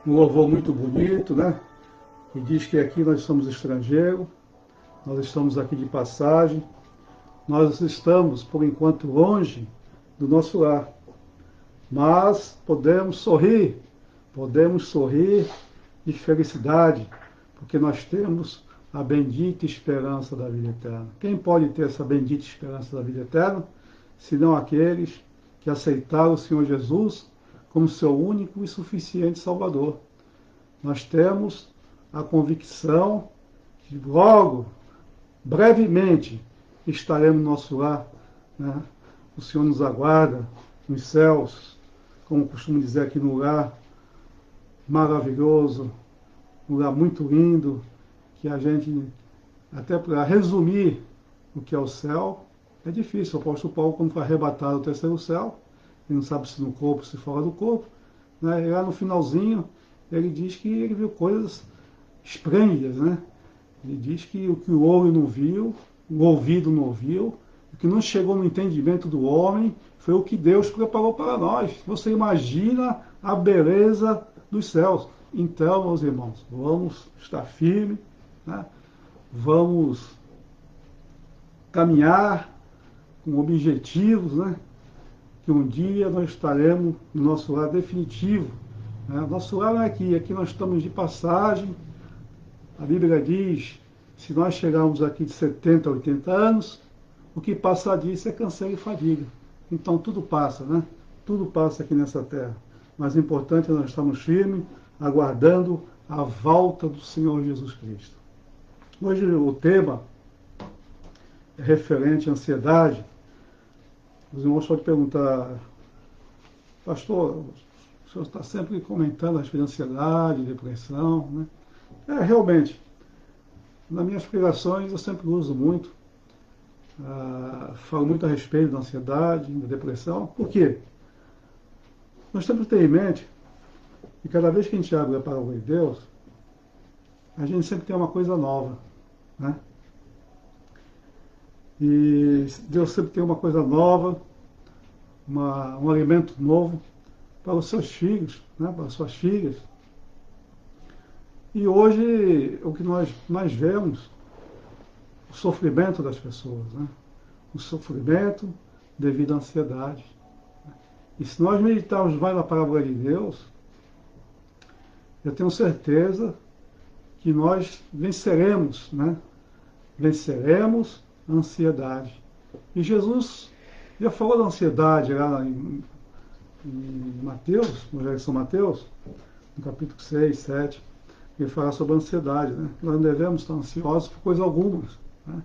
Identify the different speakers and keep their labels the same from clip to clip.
Speaker 1: um louvor muito bonito, né? Que diz que aqui nós somos estrangeiros, nós estamos aqui de passagem, nós estamos, por enquanto, longe do nosso lar, mas podemos sorrir de felicidade, porque nós temos a bendita esperança da vida eterna. Quem pode ter essa bendita esperança da vida eterna, senão aqueles que aceitaram o Senhor Jesus como seu único e suficiente Salvador? Nós temos a convicção que logo, brevemente, estaremos no nosso lar, né? O Senhor nos aguarda nos céus, como costumo dizer aqui, no lugar maravilhoso, um lugar muito lindo, que a gente, até para resumir o que é o céu, é difícil. O apóstolo Paulo, quando foi arrebatado ao terceiro céu, ele não sabe se no corpo, se fora do corpo, né? E lá no finalzinho, ele diz que ele viu coisas esplêndidas, né? Ele diz que o que o olho não viu, o ouvido não ouviu, o que não chegou no entendimento do homem, foi o que Deus preparou para nós. Você imagina a beleza dos céus. Então, meus irmãos, vamos estar firmes, né? Vamos caminhar com objetivos, né? Que um dia nós estaremos no nosso lar definitivo, né? Nosso lar não é aqui nós estamos de passagem. A Bíblia diz, se nós chegarmos aqui de 70 a 80 anos, o que passar disso é canseiro e fadiga. Então tudo passa, né? Tudo passa aqui nessa terra. Mas o importante é nós estarmos firmes, aguardando a volta do Senhor Jesus Cristo. Hoje o tema é referente à ansiedade. Os irmãos podem perguntar, pastor, o senhor está sempre comentando a respeito de ansiedade, depressão, né? Realmente, nas minhas pregações eu sempre uso muito, falo muito a respeito da ansiedade, da depressão. Por quê? Nós temos que ter em mente que cada vez que a gente abre a palavra de Deus, a gente sempre tem uma coisa nova, né? E Deus sempre tem uma coisa nova, um alimento novo para os seus filhos, né? Para as suas filhas. E hoje o que nós mais vemos, o sofrimento das pessoas, né? O sofrimento devido à ansiedade. E se nós meditarmos mais na palavra de Deus, eu tenho certeza que nós venceremos, né? Venceremos a ansiedade. E Jesus já falou da ansiedade lá em Mateus, no Evangelho de São Mateus, no capítulo 6, 7, ele fala sobre a ansiedade, né? Nós não devemos estar ansiosos por coisa alguma, né?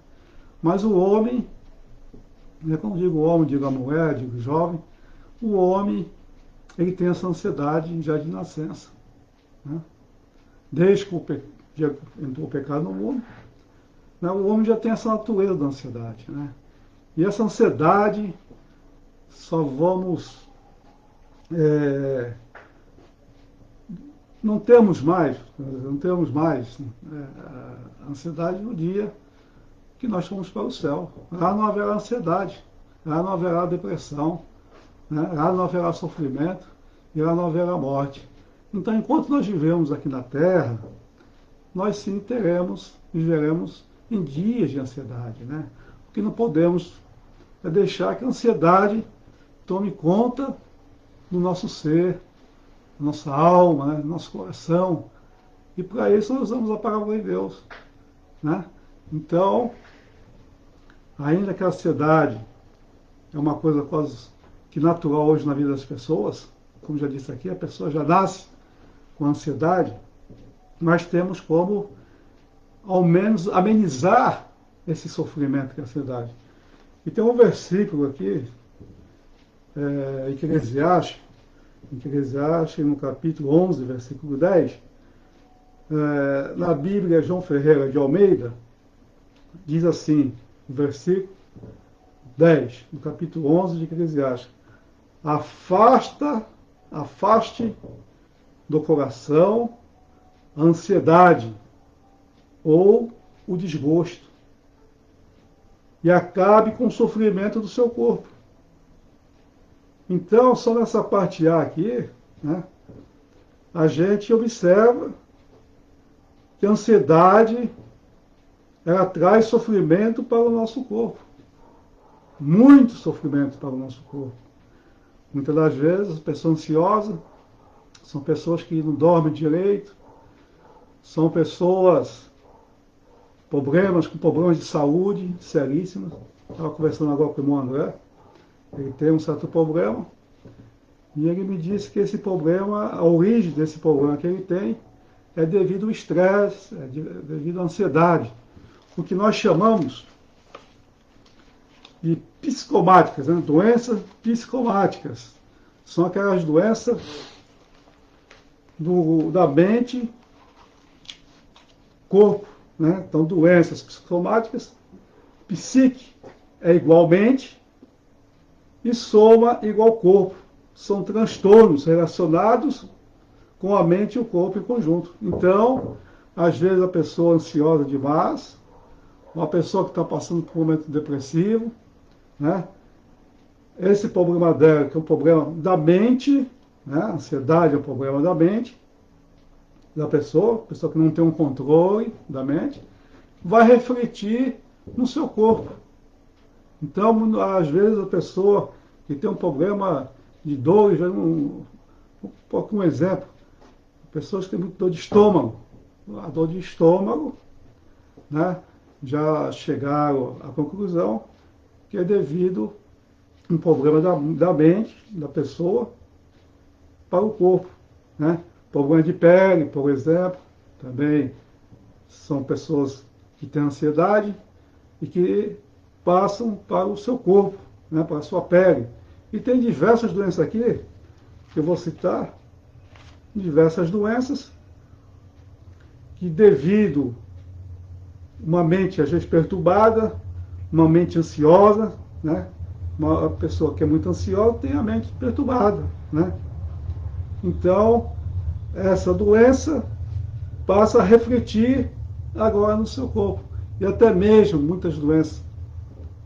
Speaker 1: Mas o homem, né, quando digo homem, digo a mulher, digo jovem, o homem, ele tem essa ansiedade já de nascença, né? Desde que entrou o pecado no mundo, né, o homem já tem essa natureza da ansiedade, né? E essa ansiedade só vamos não temos mais a ansiedade no dia que nós fomos para o céu. Lá não haverá ansiedade, lá não haverá depressão, né? Lá não haverá sofrimento e lá não haverá morte. Então, enquanto nós vivemos aqui na Terra, nós sim viveremos em dias de ansiedade, né? O que não podemos é deixar que a ansiedade tome conta do nosso ser, da nossa alma, né? Do nosso coração. E para isso nós usamos a palavra de Deus, né? Então, ainda que a ansiedade é uma coisa quase que natural hoje na vida das pessoas, como já disse aqui, a pessoa já nasce com ansiedade, nós temos como, ao menos, amenizar esse sofrimento que é a ansiedade. E tem um versículo aqui, Eclesiastes, no capítulo 11, versículo 10, na Bíblia João Ferreira de Almeida, diz assim, no versículo 10, no capítulo 11 de Eclesiastes: afaste do coração a ansiedade ou o desgosto e acabe com o sofrimento do seu corpo. Então, só nessa parte A aqui, né, a gente observa que a ansiedade, ela traz sofrimento para o nosso corpo. Muito sofrimento para o nosso corpo. Muitas das vezes, as pessoas ansiosas são pessoas que não dormem direito, são pessoas com problemas de saúde seríssimos. Estava conversando agora com o irmão André, ele tem um certo problema, e ele me disse que esse problema, a origem desse problema que ele tem, é devido ao estresse, devido à ansiedade. O que nós chamamos de psicomáticas, né? Doenças psicomáticas. São aquelas doenças da mente, corpo. Né? Então, doenças psicomáticas, psique é igual mente e soma igual corpo. São transtornos relacionados com a mente e o corpo em conjunto. Então, às vezes a pessoa ansiosa demais, uma pessoa que está passando por um momento depressivo, né? Esse problema dela, que é um problema da mente, né? A ansiedade é um problema da mente, da pessoa que não tem um controle da mente, vai refletir no seu corpo. Então, às vezes, a pessoa que tem um problema de dor, um exemplo, pessoas que têm muita dor de estômago. A dor de estômago, né, já chegaram à conclusão que é devido a um problema da mente, da pessoa, para o corpo. Né? Problema de pele, por exemplo, também são pessoas que têm ansiedade e que passam para o seu corpo, né, para a sua pele. E tem diversas doenças aqui, que eu vou citar, diversas doenças que devido a uma mente às vezes perturbada, uma mente ansiosa, né? Uma pessoa que é muito ansiosa tem a mente perturbada, né? Então, essa doença passa a refletir agora no seu corpo. E até mesmo muitas doenças,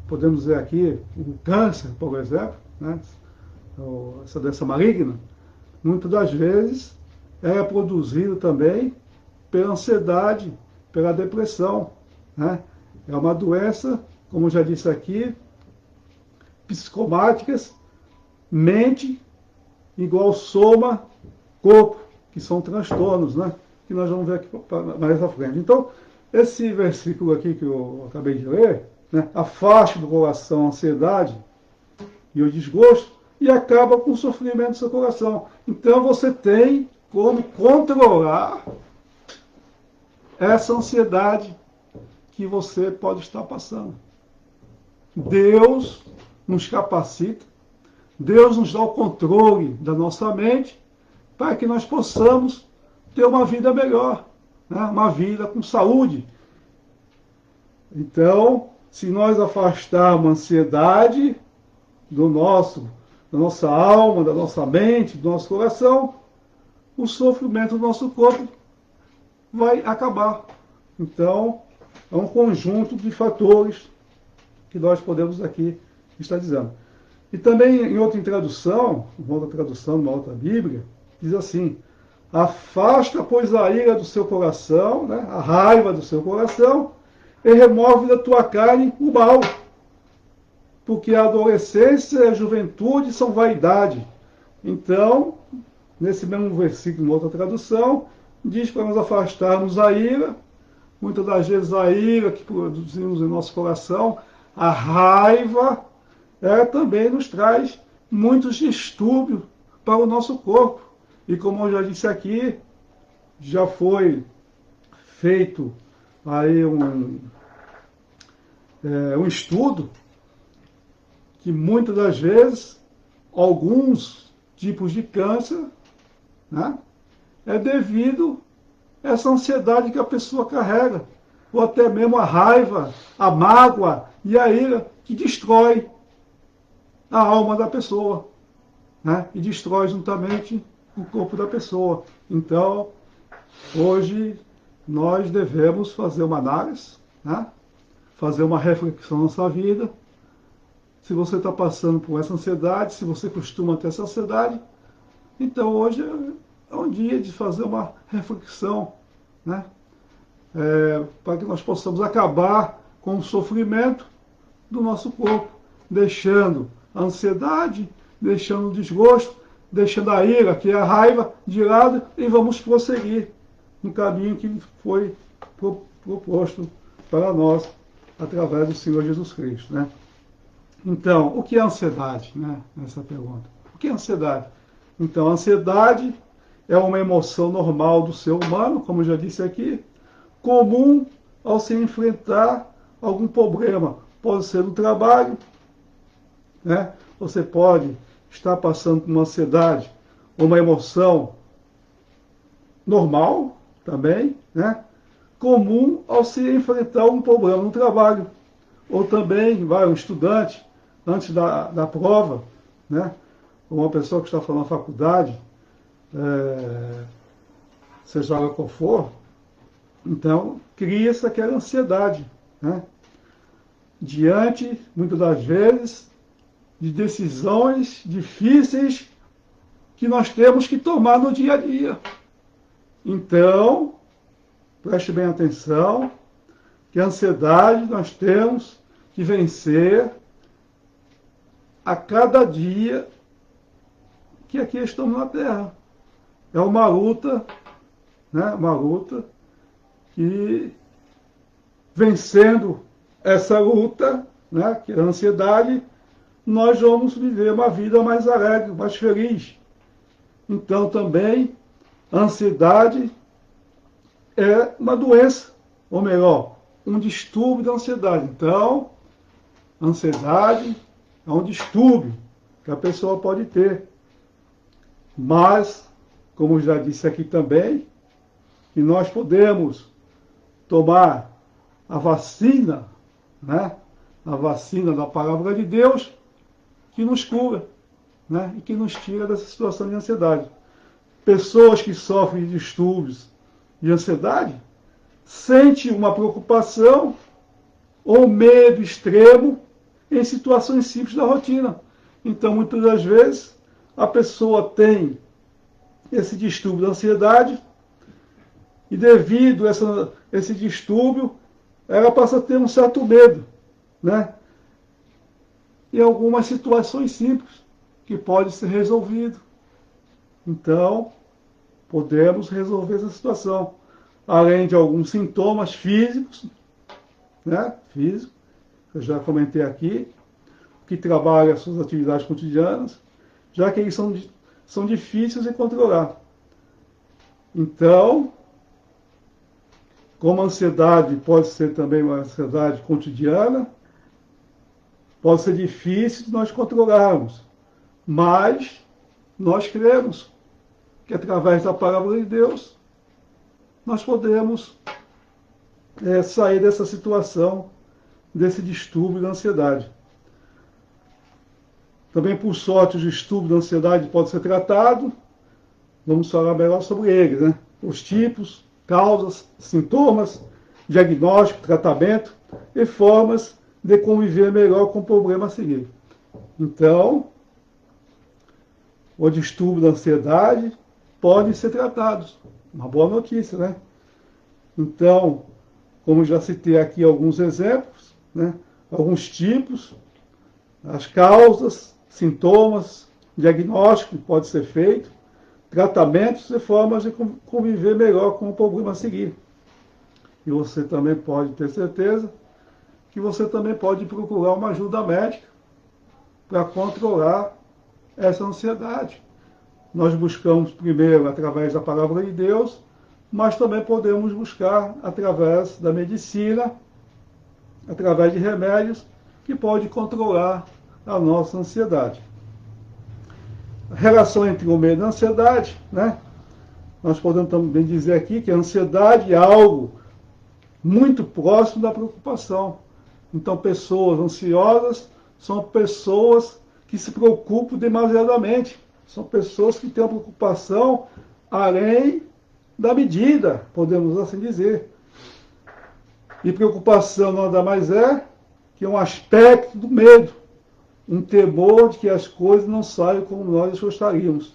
Speaker 1: podemos dizer aqui, o câncer, por exemplo, né? Essa doença maligna, muitas das vezes é produzido também pela ansiedade, pela depressão. Né? É uma doença, como eu já disse aqui, psicomáticas, mente igual soma, corpo, que são transtornos, né? Que nós vamos ver aqui mais à frente. Então, esse versículo aqui que eu acabei de ler, né? Afaste do coração a ansiedade e o desgosto e acaba com o sofrimento do seu coração. Então, você tem como controlar essa ansiedade que você pode estar passando. Deus nos capacita, Deus nos dá o controle da nossa mente para que nós possamos ter uma vida melhor, né? Uma vida com saúde. Então, se nós afastarmos a ansiedade da nossa alma, da nossa mente, do nosso coração, o sofrimento do nosso corpo vai acabar. Então, é um conjunto de fatores que nós podemos aqui estar dizendo. E também em outra tradução, numa outra Bíblia, diz assim: afasta, pois, a ira do seu coração, né, a raiva do seu coração, e remove da tua carne o mal. Porque a adolescência e a juventude são vaidade. Então, nesse mesmo versículo, numa outra tradução, diz para nós afastarmos a ira, muitas das vezes a ira que produzimos em nosso coração, a raiva, também nos traz muitos distúrbios para o nosso corpo. E como eu já disse aqui, já foi feito aí um estudo que muitas das vezes alguns tipos de câncer, né, é devido a essa ansiedade que a pessoa carrega, ou até mesmo a raiva, a mágoa e a ira que destrói a alma da pessoa, né, e destrói juntamente o corpo da pessoa. Então, hoje nós devemos fazer uma análise, né, fazer uma reflexão na nossa vida. Se você está passando por essa ansiedade, se você costuma ter essa ansiedade, então hoje é um dia de fazer uma reflexão, né? Para que nós possamos acabar com o sofrimento do nosso corpo, deixando a ansiedade, deixando o desgosto, deixando a ira, que é a raiva, de lado, e vamos prosseguir no caminho que foi proposto para nós através do Senhor Jesus Cristo, né? Então, o que é ansiedade, né? Essa pergunta. O que é ansiedade? Então, a ansiedade é uma emoção normal do ser humano, como já disse aqui, comum ao se enfrentar algum problema. Pode ser no trabalho, né? Você pode estar passando por uma ansiedade, uma emoção normal também, né? Comum ao se enfrentar um problema no trabalho. Ou também, um estudante, antes da prova, né? Uma pessoa que está fazendo a faculdade, seja lá qual for, então cria-se aquela ansiedade, né? Diante, muitas das vezes, de decisões difíceis que nós temos que tomar no dia a dia. Então, preste bem atenção, que a ansiedade nós temos que vencer a cada dia que aqui estamos na Terra. É uma luta, né? Uma luta que, vencendo essa luta, né? Que é a ansiedade, nós vamos viver uma vida mais alegre, mais feliz. Então também a ansiedade é uma doença, ou melhor, um distúrbio da ansiedade. Então, a ansiedade é um distúrbio que a pessoa pode ter. Mas, como já disse aqui também, que nós podemos tomar a vacina, né? A vacina da palavra de Deus, que nos cura, né? E que nos tira dessa situação de ansiedade. Pessoas que sofrem de distúrbios de ansiedade sentem uma preocupação ou medo extremo em situações simples da rotina. Então, muitas das vezes, a pessoa tem esse distúrbio da ansiedade e, devido a esse distúrbio, ela passa a ter um certo medo, né? E algumas situações simples que podem ser resolvidas. Então, podemos resolver essa situação. Além de alguns sintomas físicos, né? Físicos, eu já comentei aqui, que trabalha as suas atividades cotidianas, já que eles são difíceis de controlar. Então, como a ansiedade pode ser também uma ansiedade cotidiana, pode ser difícil de nós controlarmos, mas nós cremos que através da palavra de Deus nós podemos sair dessa situação, desse distúrbio da ansiedade. Também, por sorte, o distúrbio da ansiedade pode ser tratado. Vamos falar melhor sobre ele, né? Os tipos, causas, sintomas, diagnóstico, tratamento e formas de conviver melhor com o problema a seguir. Então, o distúrbio da ansiedade pode ser tratado. Uma boa notícia, né? Então, como já citei aqui alguns exemplos, né? Alguns tipos, as causas, sintomas, diagnóstico que pode ser feito, tratamentos e formas de conviver melhor com o problema a seguir. E você também pode ter certeza que você também pode procurar uma ajuda médica para controlar essa ansiedade. Nós buscamos primeiro através da palavra de Deus, mas também podemos buscar através da medicina, através de remédios que pode controlar a nossa ansiedade. A relação entre o medo e a ansiedade, né? Nós podemos também dizer aqui que a ansiedade é algo muito próximo da preocupação. Então, pessoas ansiosas são pessoas que se preocupam demasiadamente. São pessoas que têm uma preocupação além da medida, podemos assim dizer. E preocupação nada mais é que um aspecto do medo, um temor de que as coisas não saiam como nós gostaríamos.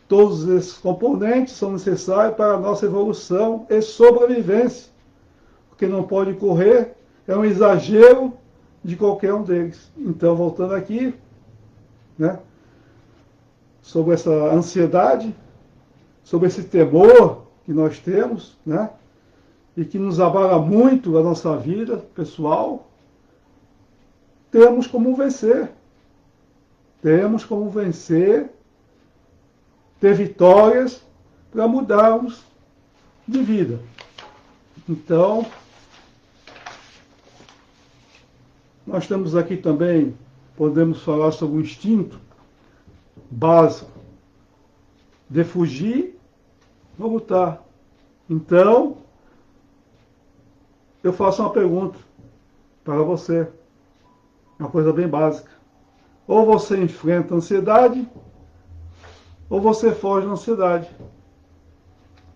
Speaker 1: Todos esses componentes são necessários para a nossa evolução e sobrevivência. O que não pode ocorrer é um exagero de qualquer um deles. Então, voltando aqui, né, sobre essa ansiedade, sobre esse temor que nós temos, né, e que nos abala muito a nossa vida pessoal, temos como vencer. Temos como vencer, ter vitórias para mudarmos de vida. Então, nós temos aqui também, podemos falar sobre o instinto básico de fugir ou lutar. Então, eu faço uma pergunta para você, uma coisa bem básica. Ou você enfrenta a ansiedade, ou você foge da ansiedade.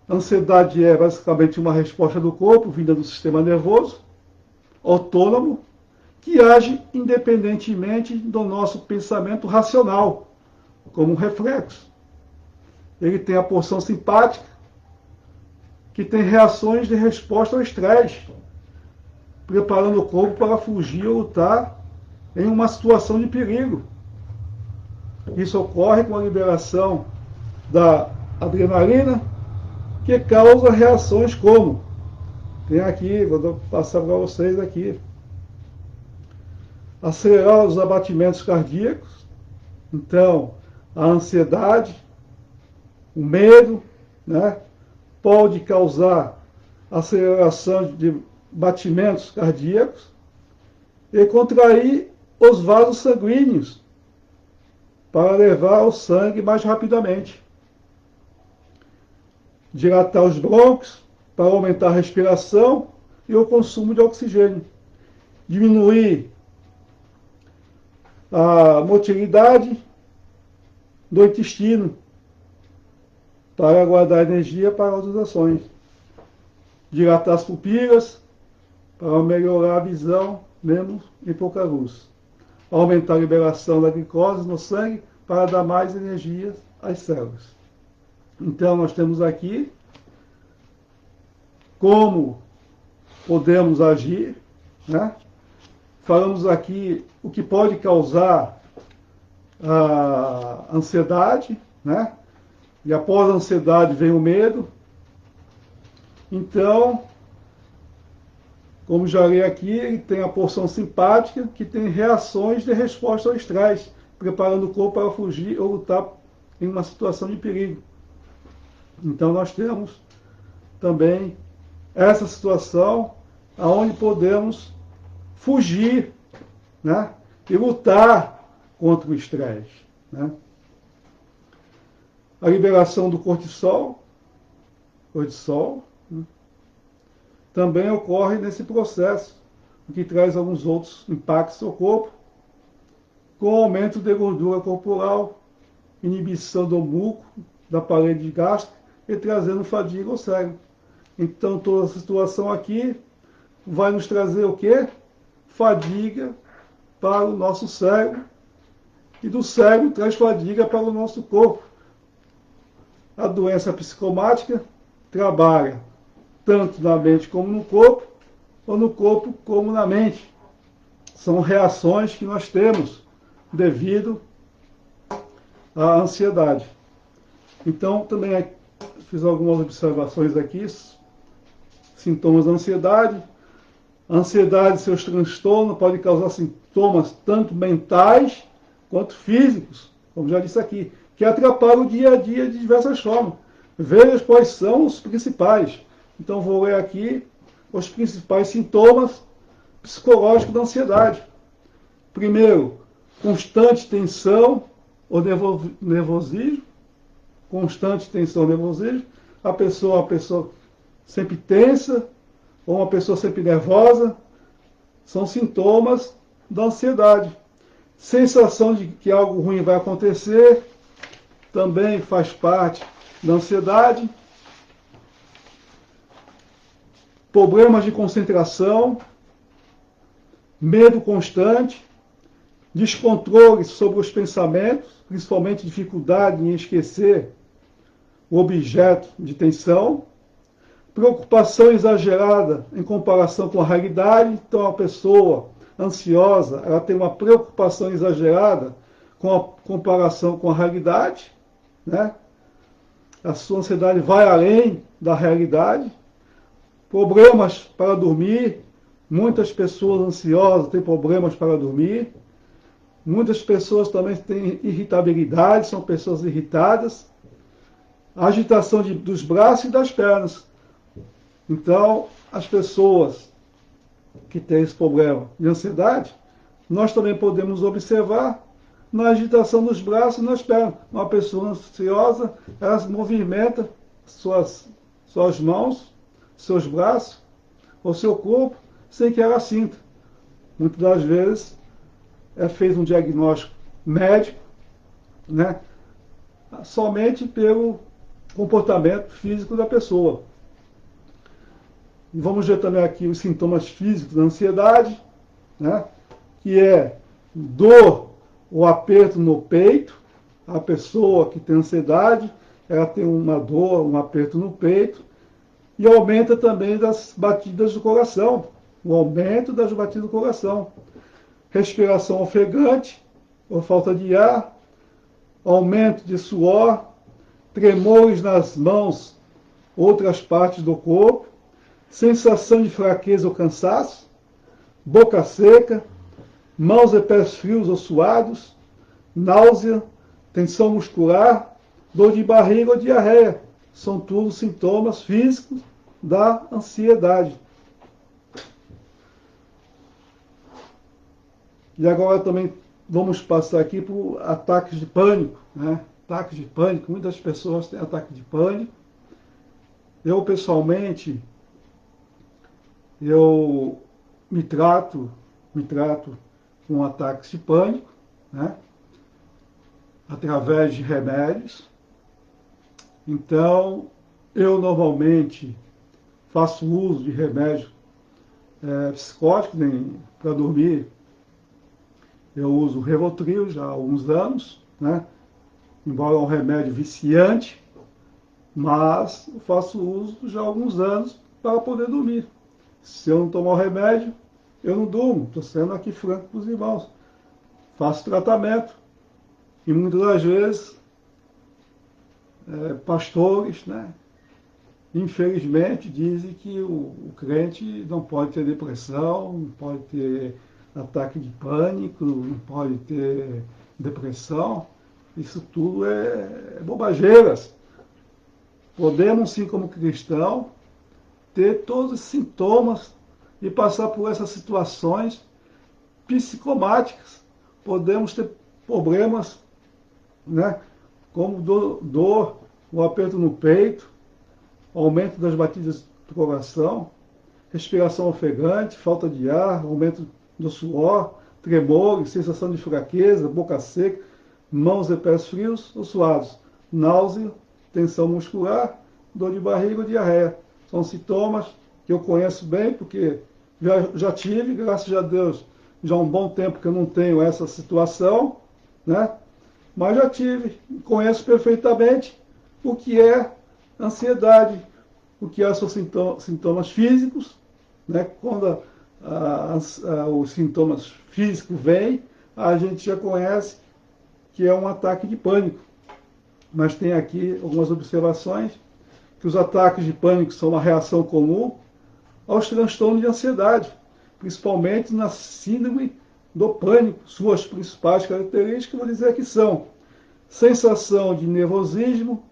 Speaker 1: A ansiedade é basicamente uma resposta do corpo, vinda do sistema nervoso, autônomo, que age independentemente do nosso pensamento racional, como um reflexo. Ele tem a porção simpática, que tem reações de resposta ao estresse, preparando o corpo para fugir ou lutar em uma situação de perigo. Isso ocorre com a liberação da adrenalina, que causa reações como, tem aqui, vou passar para vocês aqui, acelerar os abatimentos cardíacos. Então, a ansiedade, o medo, né, pode causar aceleração de batimentos cardíacos e contrair os vasos sanguíneos para levar o sangue mais rapidamente. Dilatar os brônquios para aumentar a respiração e o consumo de oxigênio. Diminuir a motilidade do intestino para guardar energia para outras ações. Dilatar as pupilas para melhorar a visão, mesmo em pouca luz. Aumentar a liberação da glicose no sangue para dar mais energia às células. Então, nós temos aqui como podemos agir, né? Falamos aqui o que pode causar a ansiedade, né? E após a ansiedade vem o medo. Então, como já li aqui, ele tem a porção simpática, que tem reações de resposta ao estresse, preparando o corpo para fugir ou lutar em uma situação de perigo. Então, nós temos também essa situação onde podemos fugir, né, e lutar contra o estresse, né? A liberação do cortisol, né, também ocorre nesse processo, o que traz alguns outros impactos ao corpo, com aumento de gordura corporal, inibição do muco, da parede gástrica e trazendo fadiga ao cérebro. Então, toda essa situação aqui vai nos trazer o quê? Fadiga para o nosso cérebro, e do cérebro traz fadiga para o nosso corpo. A doença psicomática trabalha tanto na mente como no corpo, ou no corpo como na mente. São reações que nós temos devido à ansiedade. Então, também fiz algumas observações aqui, sintomas da ansiedade. A ansiedade e seus transtornos podem causar sintomas tanto mentais quanto físicos, como já disse aqui, que atrapalham o dia a dia de diversas formas. Veja quais são os principais. Então, vou ler aqui os principais sintomas psicológicos da ansiedade. Primeiro, constante tensão ou nervosismo. Constante tensão ou nervosismo. A pessoa é uma pessoa sempre tensa ou uma pessoa sempre nervosa. São sintomas da ansiedade. Sensação de que algo ruim vai acontecer também faz parte da ansiedade. Problemas de concentração, medo constante, descontrole sobre os pensamentos, principalmente dificuldade em esquecer o objeto de tensão, preocupação exagerada em comparação com a realidade. Então, a pessoa ansiosa, ela tem uma preocupação exagerada com a comparação com a realidade, né? A sua ansiedade vai além da realidade. Problemas para dormir. Muitas pessoas ansiosas têm problemas para dormir. Muitas pessoas também têm irritabilidade, são pessoas irritadas. Agitação dos braços e das pernas. Então, as pessoas que têm esse problema de ansiedade, nós também podemos observar na agitação dos braços e nas pernas. Uma pessoa ansiosa, ela movimenta suas mãos, seus braços, ou seu corpo, sem que ela sinta. Muitas das vezes é feito um diagnóstico médico, né, somente pelo comportamento físico da pessoa. E vamos ver também aqui os sintomas físicos da ansiedade, né, que é dor ou aperto no peito. A pessoa que tem ansiedade, ela tem uma dor, um aperto no peito, e aumenta também das batidas do coração, o aumento das batidas do coração. Respiração ofegante, ou falta de ar, aumento de suor, tremores nas mãos, outras partes do corpo, sensação de fraqueza ou cansaço, boca seca, mãos e pés frios ou suados, náusea, tensão muscular, dor de barriga ou diarreia. São tudo sintomas físicos da ansiedade. E agora também vamos passar aqui por ataques de pânico, né? Ataques de pânico, muitas pessoas têm ataque de pânico. Eu, pessoalmente, eu me trato com ataques de pânico, né? Através de remédios. Então, eu normalmente faço uso de remédio psicótico para dormir. Eu uso o Rivotril já há alguns anos, né? Embora é um remédio viciante, mas eu faço uso já há alguns anos para poder dormir. Se eu não tomar o remédio, eu não durmo. Estou sendo aqui franco para os irmãos. Faço tratamento. E muitas das vezes, pastores, né, infelizmente, dizem que o crente não pode ter depressão, não pode ter ataque de pânico, não pode ter depressão. Isso tudo é bobageiras. Podemos, sim, como cristão, ter todos os sintomas e passar por essas situações psicomáticas. Podemos ter problemas, né, como dor, o aperto no peito, aumento das batidas do coração, respiração ofegante, falta de ar, aumento do suor, tremores, sensação de fraqueza, boca seca, mãos e pés frios ou suados, náusea, tensão muscular, dor de barriga ou diarreia. São sintomas que eu conheço bem, porque já tive, graças a Deus, já há um bom tempo que eu não tenho essa situação, né? Mas já tive, conheço perfeitamente o que é ansiedade, o que são sintomas físicos, né? Quando os sintomas físicos vêm, a gente já conhece que é um ataque de pânico. Mas tem aqui algumas observações, que os ataques de pânico são uma reação comum aos transtornos de ansiedade, principalmente na síndrome do pânico. Suas principais características, vou dizer que são sensação de nervosismo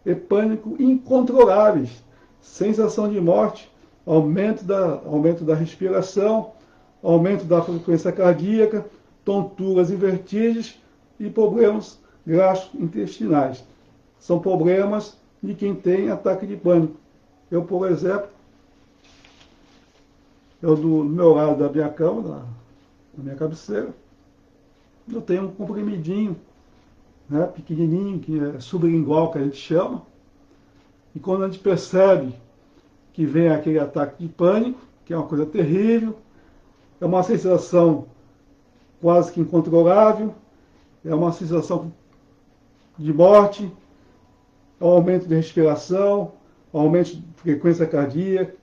Speaker 1: e pânico incontroláveis, sensação de morte, aumento da respiração, aumento da frequência cardíaca, tonturas e vertigens e problemas gastrointestinais. São problemas de quem tem ataque de pânico. Eu, por exemplo, do meu lado da minha cama, na minha cabeceira, eu tenho um comprimidinho, né, pequenininho, que é sublingual, que a gente chama. E quando a gente percebe que vem aquele ataque de pânico, que é uma coisa terrível, é uma sensação quase que incontrolável, é uma sensação de morte, ao aumento de respiração, ao aumento de frequência cardíaca,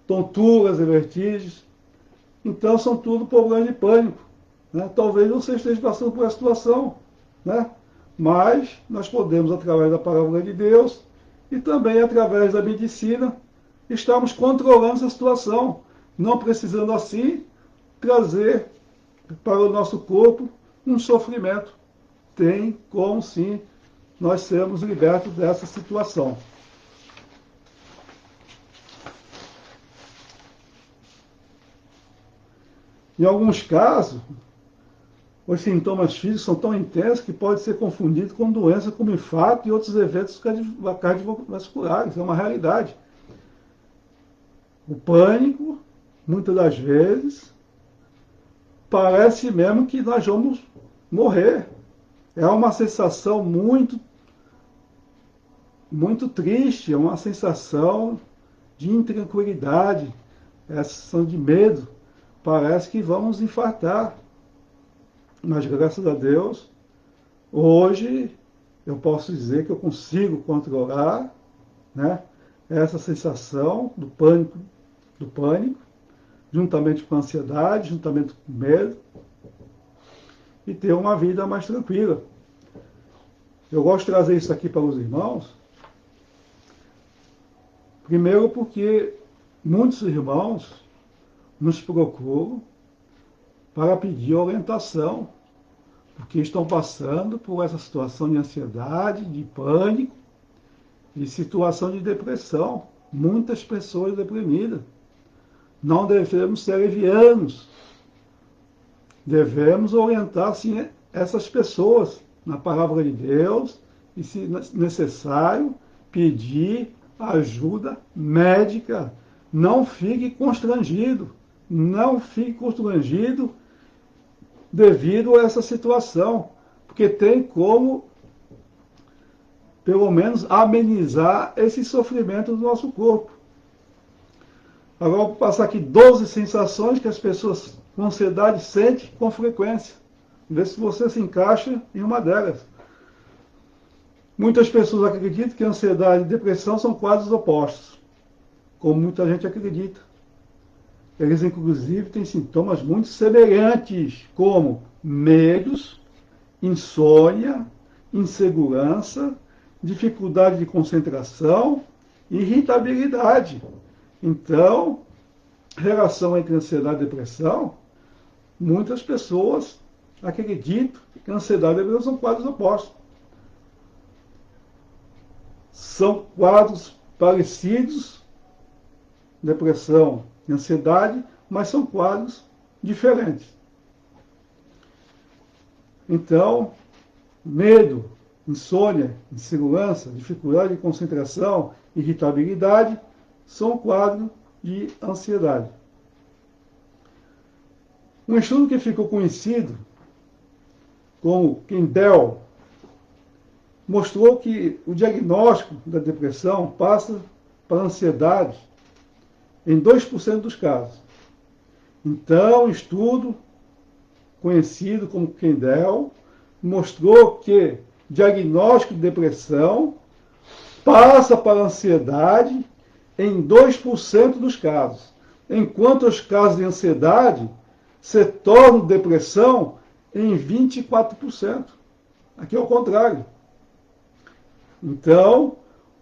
Speaker 1: tonturas e vertigens. Então, são tudo problemas de pânico. Né? Talvez você esteja passando por essa situação, né? Mas nós podemos, através da palavra de Deus e também através da medicina, estarmos controlando essa situação, não precisando assim trazer para o nosso corpo um sofrimento. Tem como sim nós sermos libertos dessa situação. Em alguns casos, os sintomas físicos são tão intensos que pode ser confundido com doenças como infarto e outros eventos cardiovasculares. É uma realidade. O pânico, muitas das vezes, parece mesmo que nós vamos morrer. É uma sensação muito, muito triste, é uma sensação de intranquilidade, é a sensação de medo. Parece que vamos infartar. Mas, graças a Deus, hoje eu posso dizer que eu consigo controlar, né, essa sensação do pânico, juntamente com a ansiedade, juntamente com o medo, e ter uma vida mais tranquila. Eu gosto de trazer isso aqui para os irmãos, primeiro porque muitos irmãos nos procuram para pedir orientação, porque estão passando por essa situação de ansiedade, de pânico e situação de depressão. Muitas pessoas deprimidas. Não devemos ser levianos. Devemos orientar, sim, essas pessoas na palavra de Deus e, se necessário, pedir ajuda médica. Não fique constrangido. Não fique constrangido devido a essa situação, porque tem como, pelo menos, amenizar esse sofrimento do nosso corpo. Agora eu vou passar aqui 12 sensações que as pessoas com ansiedade sentem com frequência. Vê se você se encaixa em uma delas. Muitas pessoas acreditam que ansiedade e depressão são quadros opostos, como muita gente acredita. Eles, inclusive, têm sintomas muito semelhantes, como medos, insônia, insegurança, dificuldade de concentração, irritabilidade. Então, relação entre ansiedade e depressão, muitas pessoas acreditam que ansiedade e depressão são quadros opostos. São quadros parecidos, depressão e ansiedade, mas são quadros diferentes. Então, medo, insônia, insegurança, dificuldade de concentração, irritabilidade, são quadros de ansiedade. Um estudo que ficou conhecido como Kendall mostrou que o diagnóstico da depressão passa para a ansiedade em 2% dos casos. Então, o estudo, conhecido como Kendall, mostrou que diagnóstico de depressão passa para a ansiedade em 2% dos casos, enquanto os casos de ansiedade se tornam depressão em 24%. Aqui é o contrário. Então,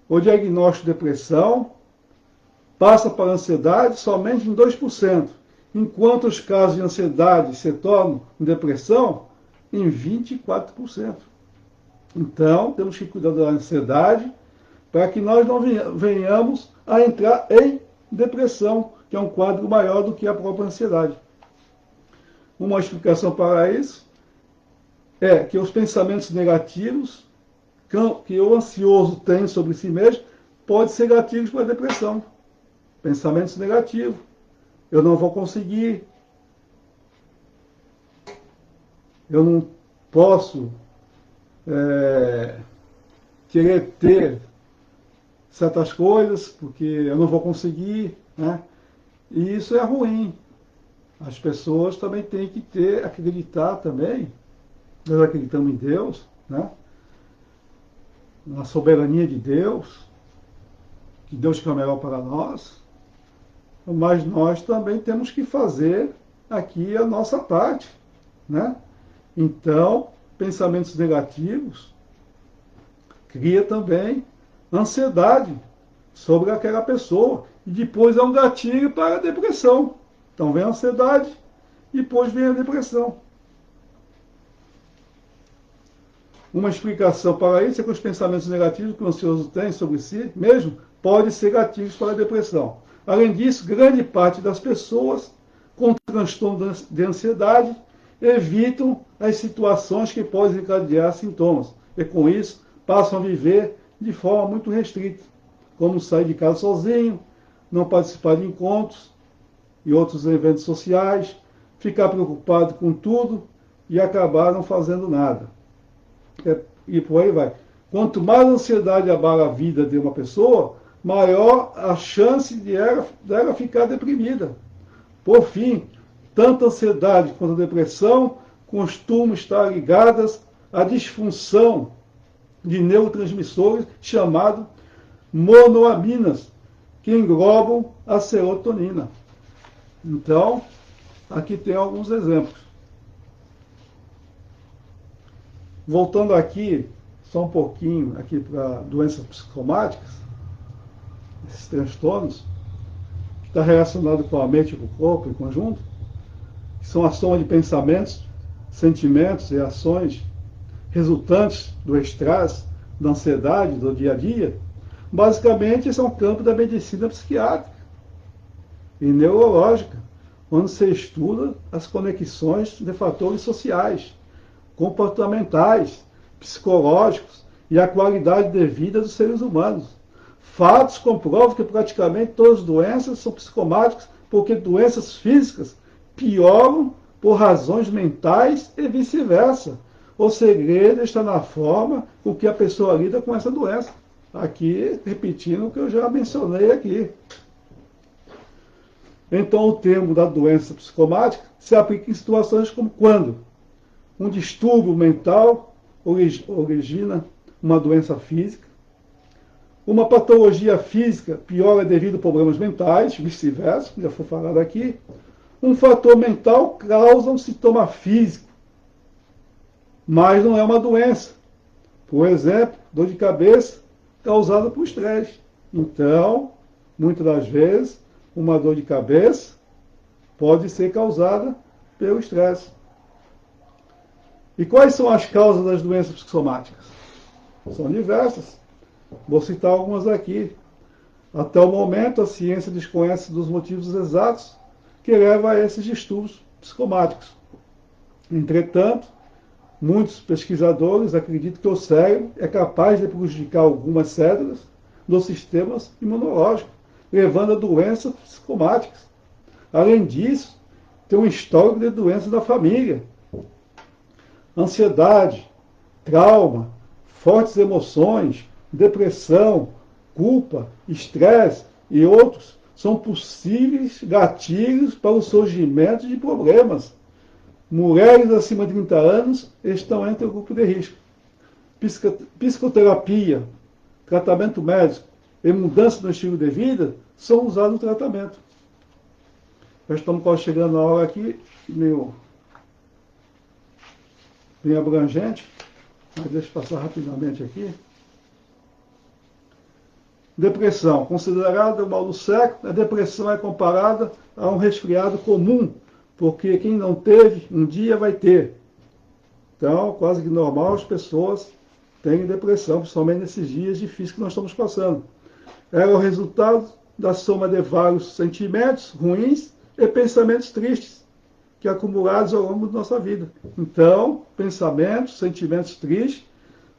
Speaker 1: o diagnóstico de depressão passa para a ansiedade somente em 2%, enquanto os casos de ansiedade se tornam depressão em 24%. Então, temos que cuidar da ansiedade para que nós não venhamos a entrar em depressão, que é um quadro maior do que a própria ansiedade. Uma explicação para isso é que os pensamentos negativos que o ansioso tem sobre si mesmo podem ser gatilhos para a depressão. Pensamentos negativos. Eu não vou conseguir. Eu não posso querer ter certas coisas porque eu não vou conseguir, né? E isso é ruim. As pessoas também têm que acreditar também, nós acreditamos em Deus, né? na soberania de Deus, que Deus quer o melhor para nós, mas nós também temos que fazer aqui a nossa parte, né? Então, pensamentos negativos cria também ansiedade sobre aquela pessoa e depois é um gatilho para a depressão. Então vem a ansiedade e depois vem a depressão. Uma explicação para isso é que os pensamentos negativos que o ansioso tem sobre si mesmo podem ser gatilhos para a depressão. Além disso, grande parte das pessoas com transtorno de ansiedade evitam as situações que podem encadear sintomas e, com isso, passam a viver de forma muito restrita, como sair de casa sozinho, não participar de encontros e outros eventos sociais, ficar preocupado com tudo e acabar não fazendo nada. E por aí vai. Quanto mais a ansiedade abala a vida de uma pessoa, maior a chance dela ficar deprimida. Por fim, tanto a ansiedade quanto a depressão costumam estar ligadas à disfunção de neurotransmissores chamados monoaminas, que englobam a serotonina. Então, aqui tem alguns exemplos. Voltando aqui, só um pouquinho aqui para doenças psicossomáticas, esses transtornos, que está relacionado com a mente e com o corpo em conjunto, que são a soma de pensamentos, sentimentos e ações resultantes do estresse, da ansiedade, do dia a dia. Basicamente, esse é um campo da medicina psiquiátrica e neurológica, onde se estuda as conexões de fatores sociais, comportamentais, psicológicos e a qualidade de vida dos seres humanos. Fatos comprovam que praticamente todas as doenças são psicomáticas, porque doenças físicas pioram por razões mentais e vice-versa. O segredo está na forma com que a pessoa lida com essa doença. Aqui, repetindo o que eu já mencionei aqui. Então, o termo da doença psicomática se aplica em situações como quando um distúrbio mental origina uma doença física, uma patologia física piora devido a problemas mentais, vice-versa, já foi falado aqui, um fator mental causa um sintoma físico, mas não é uma doença. Por exemplo, dor de cabeça causada por estresse. Então, muitas das vezes, uma dor de cabeça pode ser causada pelo estresse. E quais são as causas das doenças psicossomáticas? São diversas. Vou citar algumas aqui. Até o momento, a ciência desconhece dos motivos exatos que levam a esses distúrbios psicomáticos. Entretanto, muitos pesquisadores acreditam que o cérebro é capaz de prejudicar algumas células do sistema imunológico, levando a doenças psicomáticas. Além disso, tem um histórico de doenças da família. Ansiedade, trauma, fortes emoções, depressão, culpa, estresse e outros são possíveis gatilhos para o surgimento de problemas. Mulheres acima de 30 anos estão entre o grupo de risco. Psicoterapia, tratamento médico e mudança no estilo de vida são usados no tratamento. Já estamos quase chegando na hora aqui, meio bem abrangente, mas deixa eu passar rapidamente aqui. Depressão. Considerada o mal do século, a depressão é comparada a um resfriado comum, porque quem não teve, um dia vai ter. Então, quase que normal, as pessoas têm depressão, principalmente nesses dias difíceis que nós estamos passando. É o resultado da soma de vários sentimentos ruins e pensamentos tristes, que acumulados ao longo da nossa vida. Então, pensamentos, sentimentos tristes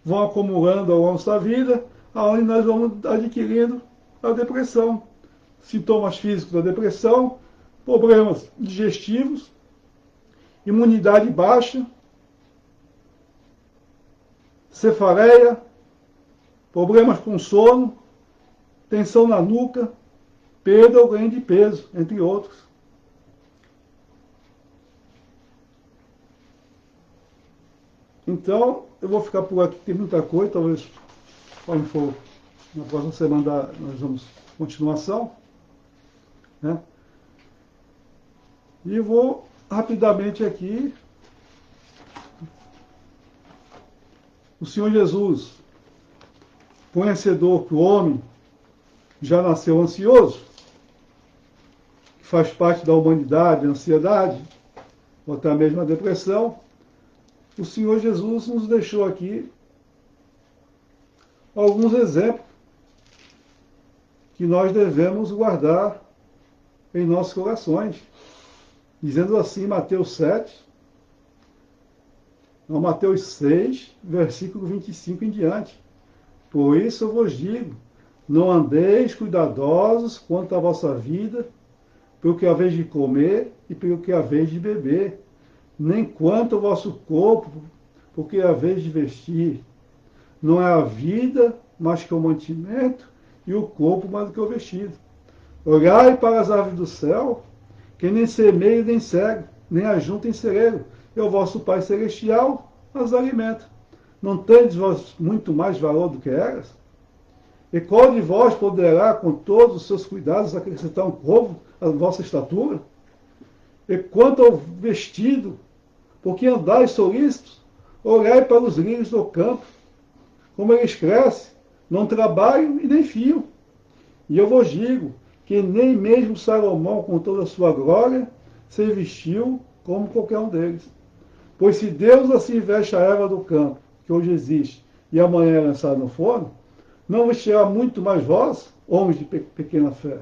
Speaker 1: vão acumulando ao longo da vida, aonde nós vamos adquirindo a depressão. Sintomas físicos da depressão, problemas digestivos, imunidade baixa, cefaleia, problemas com sono, tensão na nuca, perda ou ganho de peso, entre outros. Então, eu vou ficar por aqui, tem muita coisa, talvez quando for na próxima semana, nós vamos continuação, né? E vou rapidamente aqui. O Senhor Jesus, conhecedor que o homem já nasceu ansioso, que faz parte da humanidade, a ansiedade, ou até mesmo a depressão, o Senhor Jesus nos deixou aqui alguns exemplos que nós devemos guardar em nossos corações. Dizendo assim, Mateus 7, não, Mateus 6, versículo 25 em diante. Por isso eu vos digo, não andeis cuidadosos quanto à vossa vida, pelo que haveis de comer e pelo que haveis de beber, nem quanto ao vosso corpo, porque haveis de vestir. Não é a vida mais que o mantimento, e o corpo mais do que o vestido. Olhai para as aves do céu, que nem semeia nem cega, nem ajunta em cereiro, e o vosso Pai Celestial as alimenta. Não tendes vós muito mais valor do que elas? E qual de vós poderá, com todos os seus cuidados, acrescentar um côvado à vossa estatura? E quanto ao vestido, por que andais solícitos? Olhai para os lírios do campo, como eles crescem, não trabalham e nem fiam. E eu vos digo que nem mesmo Salomão, com toda a sua glória, se vestiu como qualquer um deles. Pois se Deus assim veste a erva do campo, que hoje existe, e amanhã é lançada no forno, não vestirá muito mais vós, homens de pequena fé.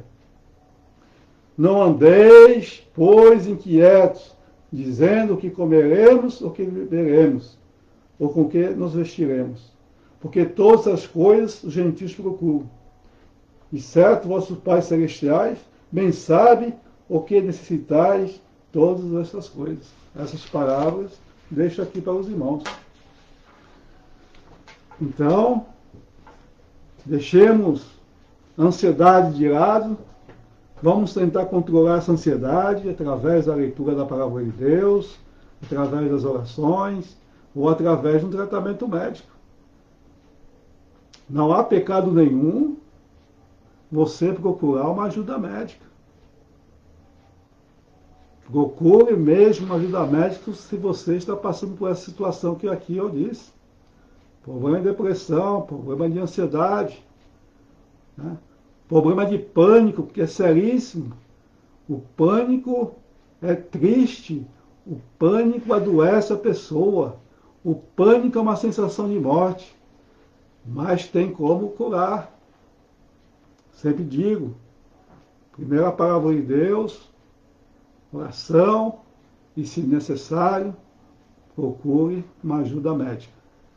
Speaker 1: Não andeis, pois, inquietos, dizendo o que comeremos ou que beberemos, ou com que nos vestiremos. Porque todas as coisas os gentios procuram. E certo, vossos pais celestiais bem sabem o que necessitais todas essas coisas. Essas palavras deixo aqui para os irmãos. Então, deixemos a ansiedade de lado, vamos tentar controlar essa ansiedade através da leitura da palavra de Deus, através das orações, ou através de um tratamento médico. Não há pecado nenhum você procurar uma ajuda médica. Procure mesmo uma ajuda médica se você está passando por essa situação que aqui eu disse. Problema de depressão, problema de ansiedade, né? Problema de pânico, que é seríssimo. O pânico é triste, o pânico adoece a pessoa, o pânico é uma sensação de morte, mas tem como curar. Sempre digo, primeiro a palavra de Deus, oração e, se necessário, procure uma ajuda médica.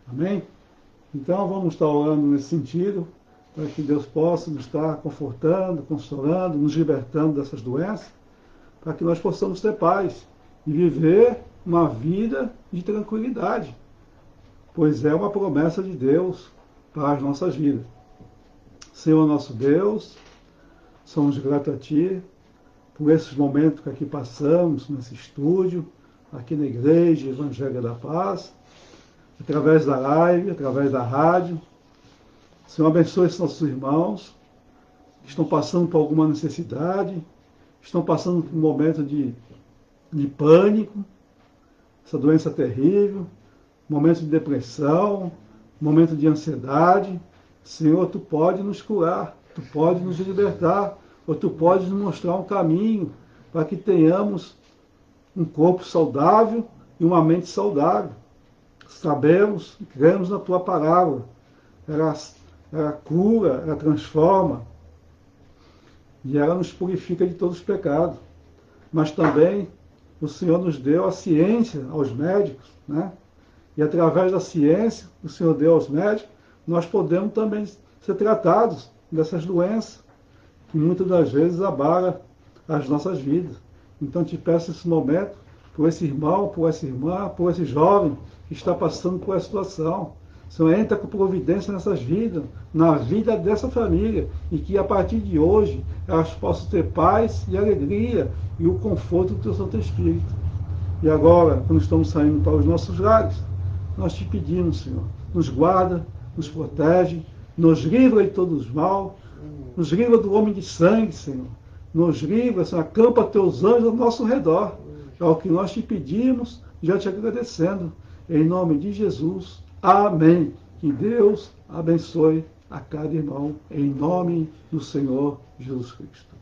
Speaker 1: Amém? Então vamos estar orando nesse sentido, para que Deus possa nos estar confortando, consolando, nos libertando dessas doenças, para que nós possamos ter paz e viver uma vida de tranquilidade, pois é uma promessa de Deus para as nossas vidas. Senhor nosso Deus, somos gratos a Ti por esses momentos que aqui passamos, nesse estúdio, aqui na Igreja Evangélica da Paz, através da live, através da rádio. Senhor, abençoe esses nossos irmãos que estão passando por alguma necessidade, estão passando por um momento de pânico, essa doença terrível, momento de depressão, momento de ansiedade. Senhor, Tu pode nos curar, Tu pode nos libertar, ou Tu pode nos mostrar um caminho para que tenhamos um corpo saudável e uma mente saudável. Sabemos e cremos na Tua palavra. Ela cura, ela transforma e ela nos purifica de todos os pecados. Mas também o Senhor nos deu a ciência aos médicos, né? E através da ciência, o Senhor deu aos médicos, nós podemos também ser tratados dessas doenças que muitas das vezes abalam as nossas vidas. Então te peço esse momento por esse irmão, por essa irmã, por esse jovem que está passando por essa situação. Senhor, entra com providência nessas vidas, na vida dessa família, e que a partir de hoje elas possam ter paz e alegria e o conforto do Teu Santo Espírito. E agora, quando estamos saindo para os nossos lares, nós te pedimos, Senhor, nos guarda, nos protege, Nos livra de todos os mal. Nos livra do homem de sangue, Senhor. Nos livra, Senhor. Acampa teus anjos ao nosso redor. É o que nós te pedimos, já te agradecendo. Em nome de Jesus. Amém. Que Deus abençoe a cada irmão. Em nome do Senhor Jesus Cristo.